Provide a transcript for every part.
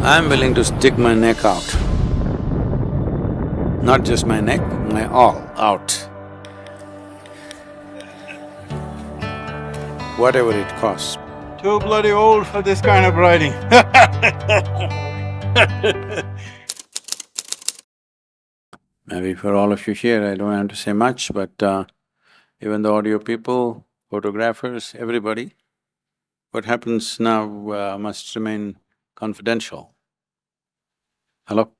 I'm willing to stick my neck out. Not just my neck, my all out. Whatever it costs. Too bloody old for this kind of riding. Maybe for all of you here, I don't have to say much, but even the audio people, photographers, everybody, what happens now must remain confidential. Hello?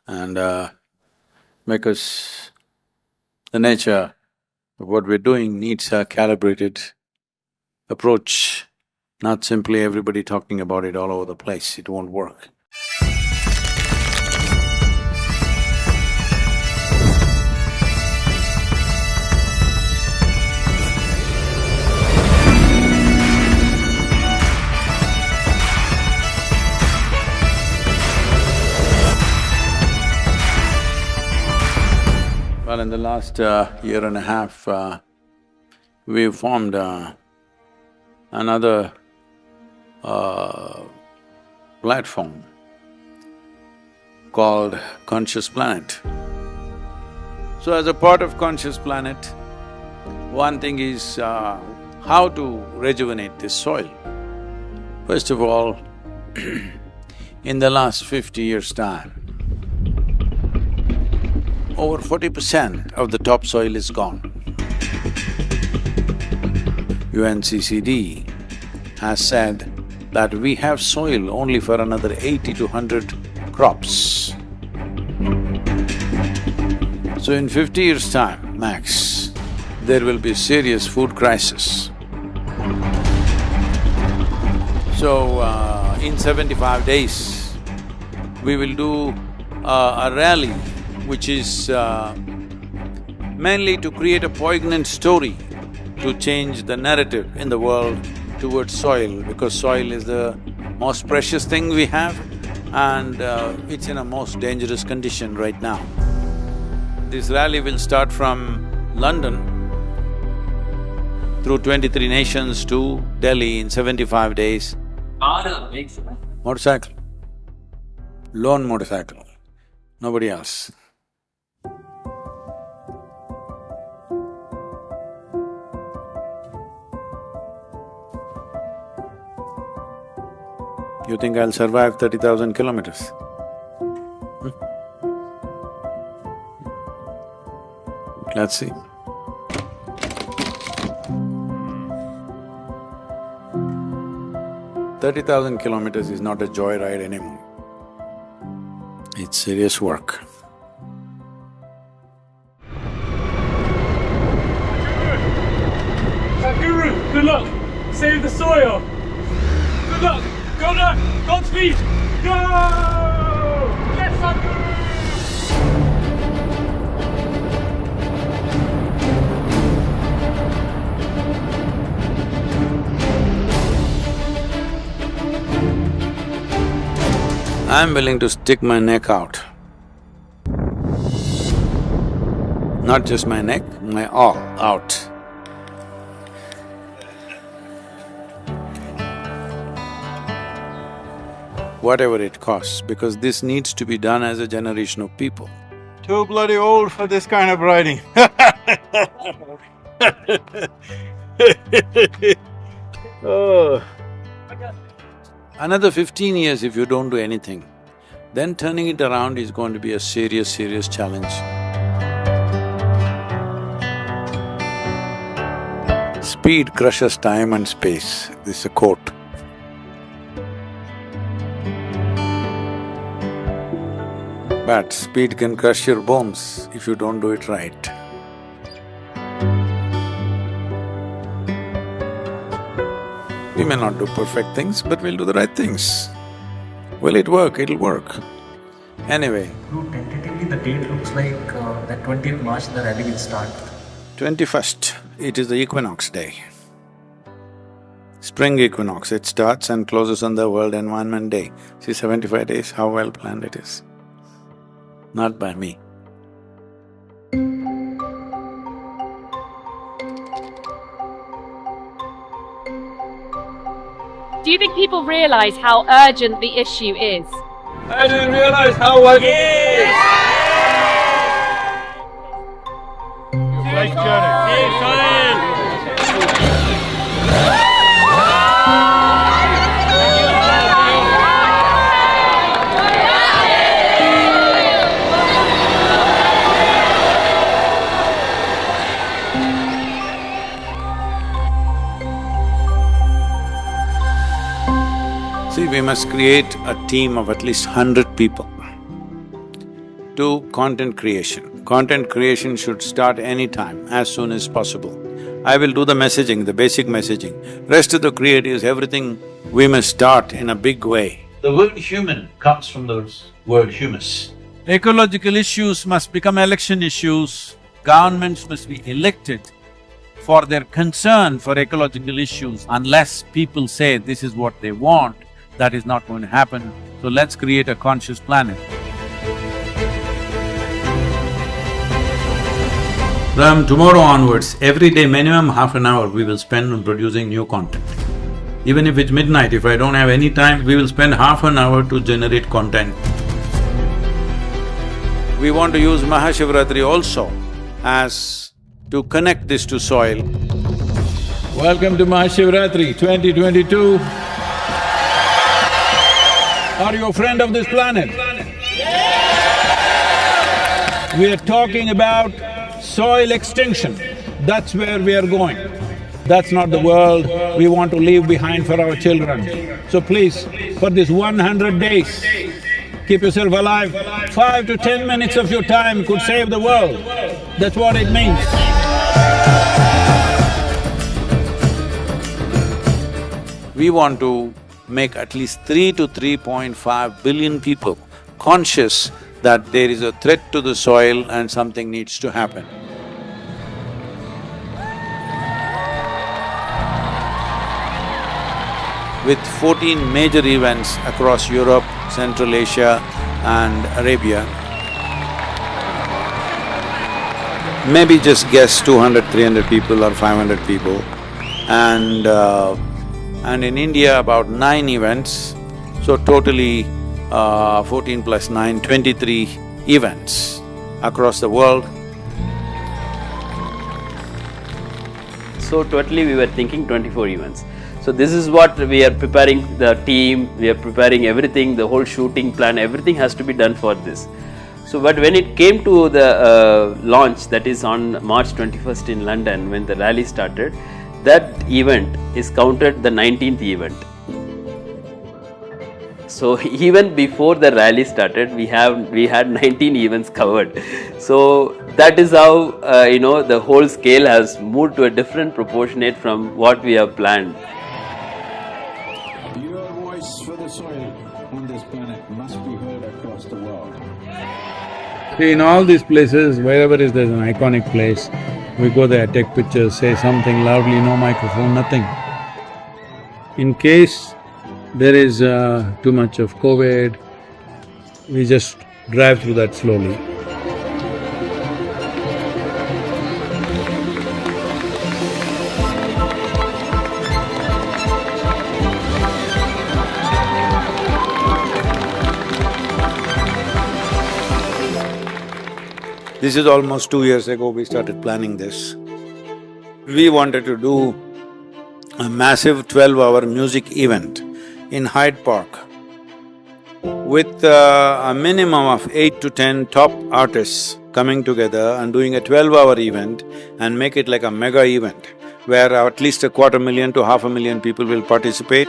And because the nature of what we're doing needs a calibrated approach, not simply everybody talking about it all over the place, it won't work. Well, in the last year and a half, we've formed another platform called Conscious Planet. So as a part of Conscious Planet, one thing is how to rejuvenate this soil. First of all, in the last 50 years' time, over 40% of the topsoil is gone. UNCCD has said that we have soil only for another 80 to 100 crops. So in 50 years' time, max, there will be a serious food crisis. So, in 75 days, we will do a rally which is mainly to create a poignant story to change the narrative in the world towards soil, because soil is the most precious thing we have and it's in a most dangerous condition right now. This rally will start from London through 23 nations to Delhi in 75 days. Motorcycle. Lone motorcycle, nobody else. You think I'll survive 30,000 kilometers? 'Let's see. $30,000 is not a joyride anymore. It's serious work. Sadhguru, good luck! Save the soil! Good luck! Go luck! Godspeed! Go! Yes, Sadhguru! I'm willing to stick my neck out. Not just my neck, my all out. Whatever it costs, because this needs to be done as a generation of people. Too bloody old for this kind of riding. Oh. Another 15 years if you don't do anything, then turning it around is going to be a serious challenge. Speed crushes time and space, this is a quote. But speed can crush your bones if you don't do it right. We may not do perfect things, but we'll do the right things. Will it work? It'll work. Anyway. Tentatively, the date looks like that 20th March the rally will start. 21st, it is the equinox day. Spring equinox, it starts and closes on the World Environment Day. See, 75 days, how well planned it is. Not by me. Do you think people realise how urgent the issue is? I didn't realize how urgent it is. Safe journey. See, we must create a team of at least 100 people to content creation. Content creation should start anytime, as soon as possible. I will do the messaging, the basic messaging. Rest of the creatives, everything, we must start in a big way. The word human comes from the word humus. Ecological issues must become election issues. Governments must be elected for their concern for ecological issues. Unless people say this is what they want, that is not going to happen. So let's create a conscious planet. From tomorrow onwards, every day minimum half an hour we will spend on producing new content. Even if it's midnight, if I don't have any time, we will spend half an hour to generate content. We want to use Mahashivratri also as to connect this to soil. Welcome to Mahashivratri 2022. Are you a friend of this planet? We are talking about soil extinction. That's where we are going. That's not the world we want to leave behind for our children. So please, for this 100 days, keep yourself alive. 5 to 10 minutes of your time could save the world. That's what it means. We want to make at least 3 to 3.5 billion people conscious that there is a threat to the soil and something needs to happen. With 14 major events across Europe, Central Asia and Arabia, maybe just guess 200, 300 people or 500 people, and in India about 9 events, so totally 14 plus 9, 23 events across the world. So totally we were thinking 24 events. So this is what we are preparing the team, we are preparing everything, the whole shooting plan, everything has to be done for this. So but when it came to the launch, that is on March 21st in London, when the rally started, that event is counted the 19th event. So even before the rally started, we had 19 events covered. So that is how the whole scale has moved to a different proportionate from what we have planned. Your voice for the soil on this planet must be heard across the world. See, in all these places, wherever there's an iconic place, we go there, take pictures, say something loudly, no microphone, nothing. In case there is too much of COVID, we just drive through that slowly. This is almost 2 years ago we started planning this. We wanted to do a massive 12-hour music event in Hyde Park with a minimum of 8 to 10 top artists coming together and doing a 12-hour event and make it like a mega event where at least 250,000 to 500,000 people will participate,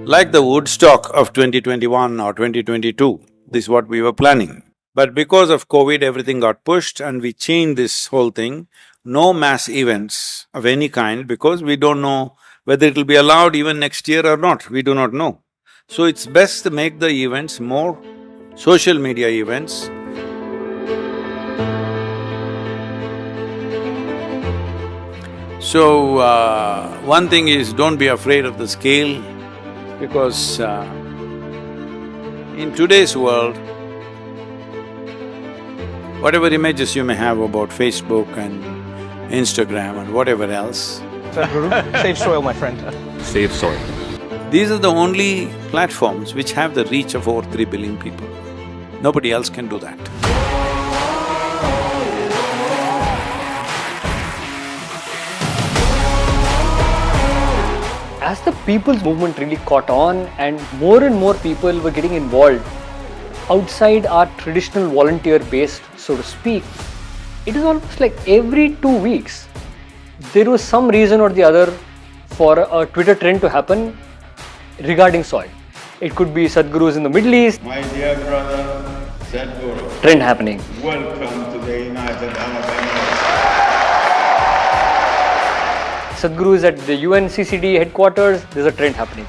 like the Woodstock of 2021 or 2022. This is what we were planning. But because of COVID, everything got pushed and we changed this whole thing. No mass events of any kind because we don't know whether it'll be allowed even next year or not, we do not know. So it's best to make the events more social media events. So, one thing is don't be afraid of the scale because in today's world, whatever images you may have about Facebook and Instagram and whatever else. Sadhguru, save soil, my friend. Save soil. These are the only platforms which have the reach of over 3 billion people. Nobody else can do that. As the people's movement really caught on and more people were getting involved outside our traditional volunteer base, so to speak, it is almost like every 2 weeks there was some reason or the other for a Twitter trend to happen regarding soil. It could be Sadhguru's in the Middle East. My dear brother, Sadhguru, Trend happening. welcome to the United Arab Emirates. Sadhguru is at the UNCCD headquarters, there's a trend happening.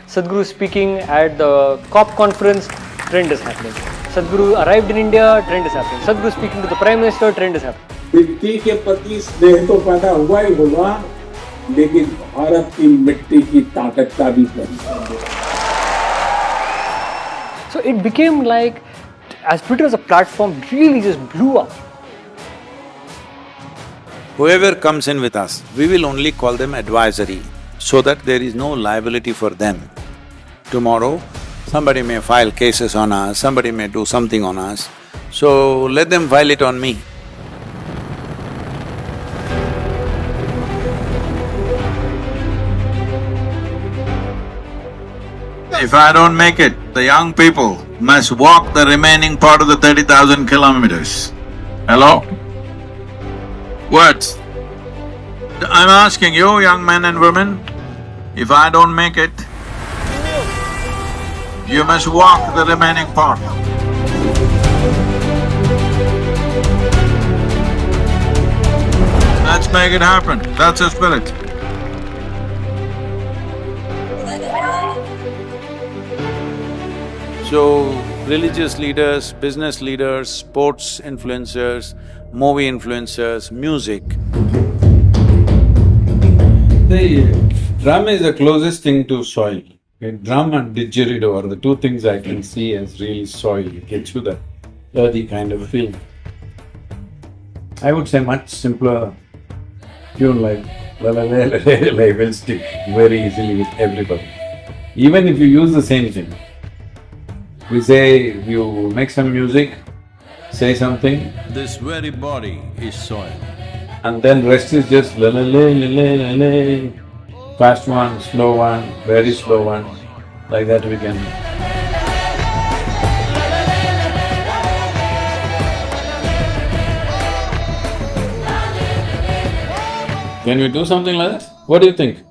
Sadhguru is speaking at the COP conference, trend is happening. Sadhguru arrived in India, trend is happening. Sadhguru speaking to the Prime Minister, trend is happening. मिट्टी के प्रति स्नेह तो पैदा हुआ ही हुआ, लेकिन भारत की मिट्टी की ताकत का भी पहचान। So it became like, as Twitter as a platform really just blew up. Whoever comes in with us, we will only call them advisory, so that there is no liability for them. Tomorrow, somebody may file cases on us, somebody may do something on us, so let them file it on me. If I don't make it, the young people must walk the remaining part of the 30,000 kilometers. Hello? What? I'm asking you, young men and women, if I don't make it, you must walk the remaining part. Let's make it happen, that's the spirit. So, religious leaders, business leaders, sports influencers, movie influencers, music. The drum is the closest thing to soil. Okay, drum and didgeridoo are the two things I can see as really soil. It gets you that earthy kind of feeling. I would say much simpler tune like la la la la la la will stick very easily with everybody. Even if you use the same thing. We say, you make some music, say something. This very body is soil. And then rest is just la la la la la la la. Fast one, slow one, very slow one, like that we can. Can we do something like that? What do you think?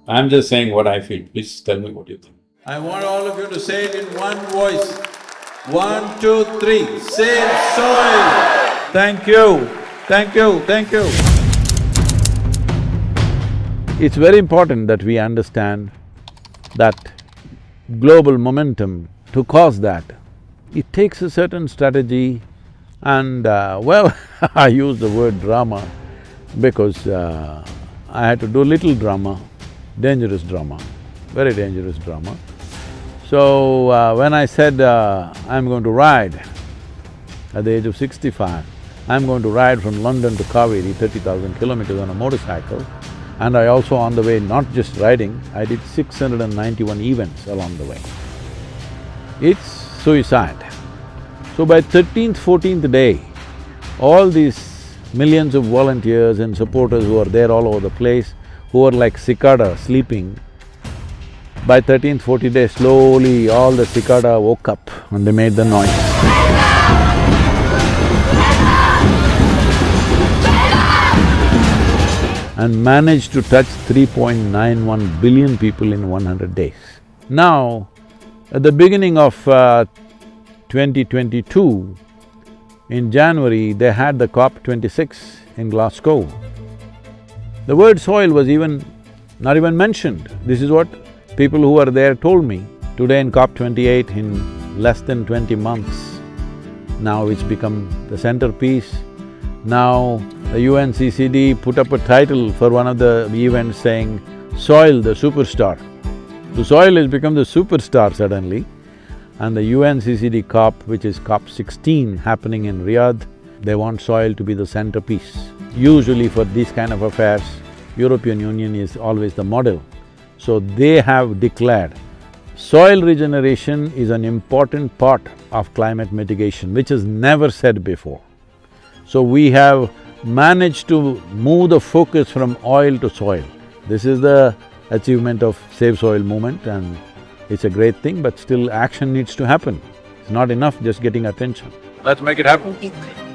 I'm just saying what I feel, please tell me what you think. I want all of you to say it in one voice. 1, 2, 3, save soil! Thank you, thank you, thank you. It's very important that we understand that global momentum, to cause that, it takes a certain strategy and well, I use the word drama because I had to do little drama, dangerous drama, very dangerous drama. So, when I said I'm going to ride at the age of 65, I'm going to ride from London to Kaveri, 30,000 kilometers on a motorcycle, and I also on the way, not just riding, I did 691 events along the way. It's suicide. So by 13th, 14th day, all these millions of volunteers and supporters who are there all over the place, who are like cicada sleeping, by 13th, 14th day, slowly all the cicada woke up and they made the noise. And managed to touch 3.91 billion people in 100 days. Now, at the beginning of 2022, in January, they had the COP26 in Glasgow. The word soil was not even mentioned. This is what people who were there told me. Today in COP28, in less than 20 months, now it's become the centerpiece. Now the UNCCD put up a title for one of the events saying, Soil the Superstar. So soil has become the superstar suddenly, and the UNCCD COP, which is COP16 happening in Riyadh, they want soil to be the centerpiece. Usually for these kind of affairs, European Union is always the model. So they have declared soil regeneration is an important part of climate mitigation, which is never said before. So we have managed to move the focus from oil to soil. This is the achievement of Save Soil movement, and it's a great thing, but still action needs to happen. It's not enough just getting attention. Let's make it happen.